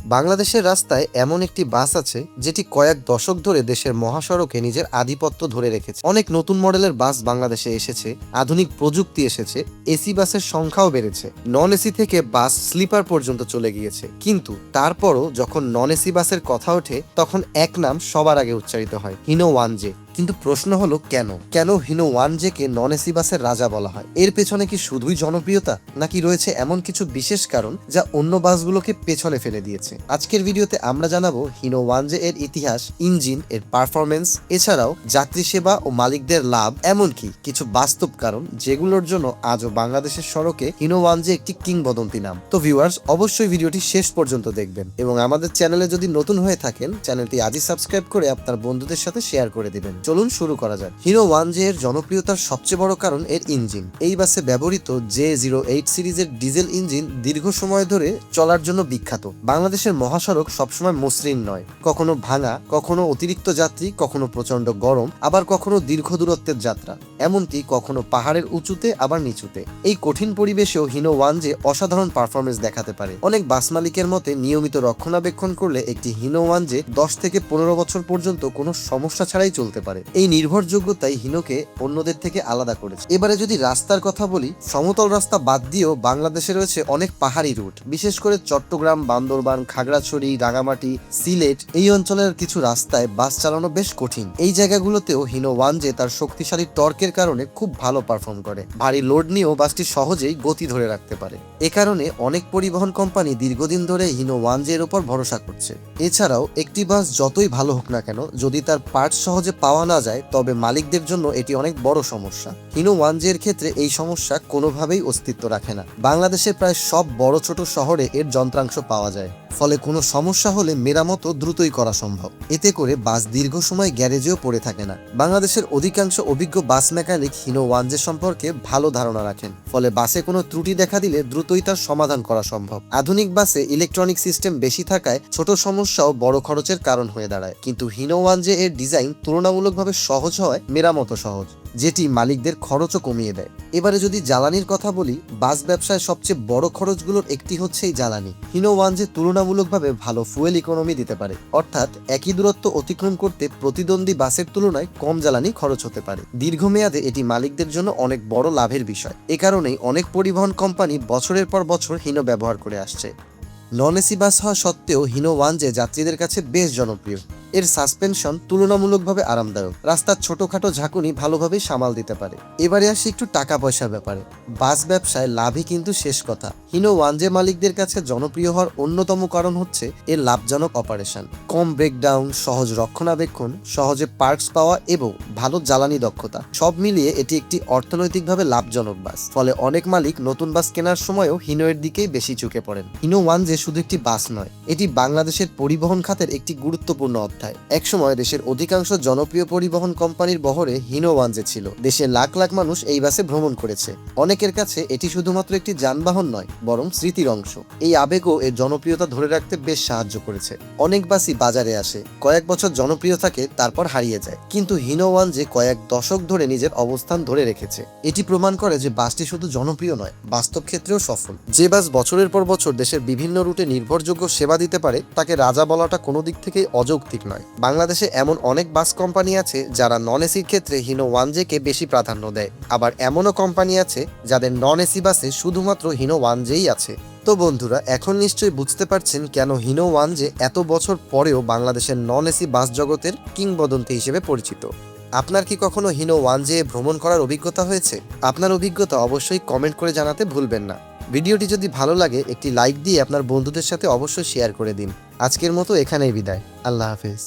বাংলাদেশের রাস্তায় এমন একটি বাস আছে যেটি কয়েক দশক ধরে দেশের মহাসড়কে নিজের আধিপত্য ধরে রেখেছে। অনেক নতুন মডেলের বাস বাংলাদেশে এসেছে, আধুনিক প্রযুক্তি এসেছে, এসি বাসের সংখ্যাও বেড়েছে, নন এসি থেকে বাস স্লিপার পর্যন্ত চলে গিয়েছে। কিন্তু তারপরও যখন নন এসি বাসের কথা ওঠে তখন এক নাম সবার আগে উচ্চারিত হয়, হিনো 1J। কিন্তু প্রশ্ন হলো কেন হিনো 1J কে নন এসি বাসের রাজা বলা হয়? এর পেছনে কি শুধুই জনপ্রিয়তা, নাকি রয়েছে এমন কিছু বিশেষ কারণ যা অন্য বাসগুলোকে পেছনে ফেলে দিয়েছে? আজকের ভিডিওতে আমরা জানাবো হিনো 1J এর ইতিহাস, ইঞ্জিন, এর পারফরমেন্স, এছাড়াও যাত্রী সেবা ও মালিকদের লাভ, এমনকি কিছু বাস্তব কারণ যেগুলোর জন্য আজও বাংলাদেশের সড়কে হিনো 1J একটি কিংবদন্তি নাম। তো ভিউয়ার্স, অবশ্যই ভিডিওটি শেষ পর্যন্ত দেখবেন এবং আমাদের চ্যানেলে যদি নতুন হয়ে থাকেন চ্যানেলটি আজই সাবস্ক্রাইব করে আপনার বন্ধুদের সাথে শেয়ার করে দিবেন। চলুন শুরু করা যাক। হিনো 1J এর জনপ্রিয়তার সবচেয়ে বড় কারণ এর ইঞ্জিন। এই বাসে ব্যবহৃত J08 সিরিজের ডিজেল ইঞ্জিন দীর্ঘ সময় ধরে চলার জন্য বিখ্যাত। বাংলাদেশের মহাসড়ক সবসময় মসৃণ নয়, কখনো ভাঙা, কখনো অতিরিক্ত যাত্রী, কখনো প্রচন্ড গরম, আবার কখনো দীর্ঘ দূরত্বের যাত্রা, এমনকি কখনো পাহাড়ের উঁচুতে আবার নিচুতে। এই কঠিন পরিবেশেও হিনো 1J অসাধারণ পারফরমেন্স দেখাতে পারে। অনেক বাস মালিকের মতে নিয়মিত রক্ষণাবেক্ষণ করলে একটি হিনো 1J 10 থেকে 15 বছর পর্যন্ত কোনো সমস্যা ছাড়াই চলতে পারে। এই নির্ভরযোগ্যতাই হিনোকে অন্যদের থেকে আলাদা করেছে। এবারে যদি রাস্তার কথা বলি, সমতল রাস্তা বাদ দিয়েও বাংলাদেশে রয়েছে অনেক পাহাড়ি রুট। বিশেষ করে চট্টগ্রাম, বান্দরবান, খাগড়াছড়ি, রাঙামাটি, সিলেট এই অঞ্চলের কিছু রাস্তায় বাস চালানো বেশ কঠিন। এই জায়গাগুলোতেও হিনো 1J তার শক্তিশালী টর্কের কারণে খুব ভালো পারফর্ম করে। ভারী লোড নিয়েও বাসটি সহজেই গতি ধরে রাখতে পারে। এ কারণে অনেক পরিবহন কোম্পানি দীর্ঘদিন ধরে হিনো 1J এর উপর ভরসা করছে। এছাড়াও একটি বাস যতই ভালো হোক না কেন, যদি তার পার্টস সহজে পাওয়া না যায় তবে মালিকদের জন্য এটি অনেক বড় সমস্যা। হিনো 1J এর ক্ষেত্রে এই সমস্যা কোনোভাবেই অস্তিত্ব রাখে না। বাংলাদেশের প্রায় সব বড় ছোট শহরে এর যন্ত্রাংশ পাওয়া যায়, ফলে কোনো সমস্যা হলে মেরামতও দ্রুতই করা সম্ভব। এতে করে বাস দীর্ঘ সময় গ্যারেজেও পড়ে থাকে না। বাংলাদেশের অধিকাংশ অভিজ্ঞ বাস মেকানিক হিনো 1J সম্পর্কে ভালো ধারণা রাখেন, ফলে বাসে কোনো ত্রুটি দেখা দিলে দ্রুতই তার সমাধান করা সম্ভব। আধুনিক বাসে ইলেকট্রনিক সিস্টেম বেশি থাকায় ছোট সমস্যাও বড় খরচের কারণ হয়ে দাঁড়ায়। কিন্তু হিনো 1J এর ডিজাইন তুলনামূলকভাবে সহজ হয়, মেরামতও সহজ, যেটি মালিকদের খরচও কমিয়ে দেয়। এবারে যদি জ্বালানির কথা বলি, বাস ব্যবসায় সবচেয়ে বড় খরচগুলোর একটি হচ্ছে এই জ্বালানি। হিনো 1J তুলনামূলকভাবে ভালো ফুয়েল ইকোনমি দিতে পারে, অর্থাৎ একই দূরত্ব অতিক্রম করতে প্রতিদ্বন্দ্বী বাসের তুলনায় কম জ্বালানি খরচ হতে পারে। দীর্ঘমেয়াদে এটি মালিকদের জন্য অনেক বড় লাভের বিষয়। এ কারণেই অনেক পরিবহন কোম্পানি বছরের পর বছর হিনো ব্যবহার করে আসছে। নন এসি বাস হওয়া সত্ত্বেও হিনো 1J যাত্রীদের কাছে বেশ জনপ্রিয়। এর সাসপেনশন তুলনামূলকভাবে আরামদায়ক, রাস্তার ছোটখাটো ঝাঁকুনি ভালোভাবে সামাল দিতে পারে। এবারে আসি একটু টাকা পয়সার ব্যাপারে। বাস ব্যবসায় লাভই কিন্তু শেষ কথা। হিনো 1J মালিকদের কাছে জনপ্রিয় হওয়ার অন্যতম কারণ হচ্ছে এর লাভজনক অপারেশন, কম ব্রেকডাউন, সহজ রক্ষণাবেক্ষণ, সহজে পার্টস পাওয়া এবং ভালো জ্বালানি দক্ষতা। সব মিলিয়ে এটি একটি অর্থনৈতিকভাবে লাভজনক বাস। ফলে অনেক মালিক নতুন বাস কেনার সময়ও হিনো এর দিকেই বেশি ঝুঁকে পড়েন। হিনো 1J শুধু একটি বাস নয়, এটি বাংলাদেশের পরিবহন খাতের একটি গুরুত্বপূর্ণ অধ্যায়। একসময় দেশের অধিকাংশ জনপ্রিয় পরিবহন কোম্পানির বহরে হিনো 1J ছিল। দেশের লাখ লাখ মানুষ এই বাসে ভ্রমণ করেছে। অনেকের কাছে এটি শুধুমাত্র একটি যানবাহন নয়, বরং স্মৃতির অংশ। এই আবেগও এর জনপ্রিয়তা ধরে রাখতে বেশ সাহায্য করেছে। অনেক বাসই বাজারে আসে, কয়েক বছর জনপ্রিয় থাকে, তারপর হারিয়ে যায়। কিন্তু হিনো 1J কয়েক দশক ধরে নিজের অবস্থান ধরে রেখেছে। এটি প্রমাণ করে যে বাসটি শুধু জনপ্রিয় নয়, বাস্তব ক্ষেত্রেও সফল। যে বাস বছরের পর বছর দেশের বিভিন্ন রুটে নির্ভরযোগ্য সেবা দিতে পারে তাকে রাজা বলাটা কোনো দিক থেকেই অযৌক্তিক নয়। বাংলাদেশে এমন অনেক বাস কোম্পানি আছে যারা নন এসির ক্ষেত্রে হিনো 1J কে বেশি প্রাধান্য দেয়, আবার এমনও কোম্পানি আছে যাদের নন এসি বাসে শুধুমাত্র হিনো 1Jই আছে। তো বন্ধুরা, এখন নিশ্চয়ই বুঝতে পারছেন কেন হিনো 1J এত বছর পরেও বাংলাদেশের নন এসি বাস জগতের কিংবদন্তি হিসেবে পরিচিত। আপনার কি কখনো হিনো 1J ভ্রমণ করার অভিজ্ঞতা হয়েছে? আপনার অভিজ্ঞতা অবশ্যই কমেন্ট করে জানাতে ভুলবেন না। ভিডিওটি যদি ভালো লাগে একটি লাইক দিয়ে আপনার বন্ধুদের সাথে অবশ্যই শেয়ার করে দিন। আজকের মতো এখানেই বিদায়। আল্লাহ হাফেজ।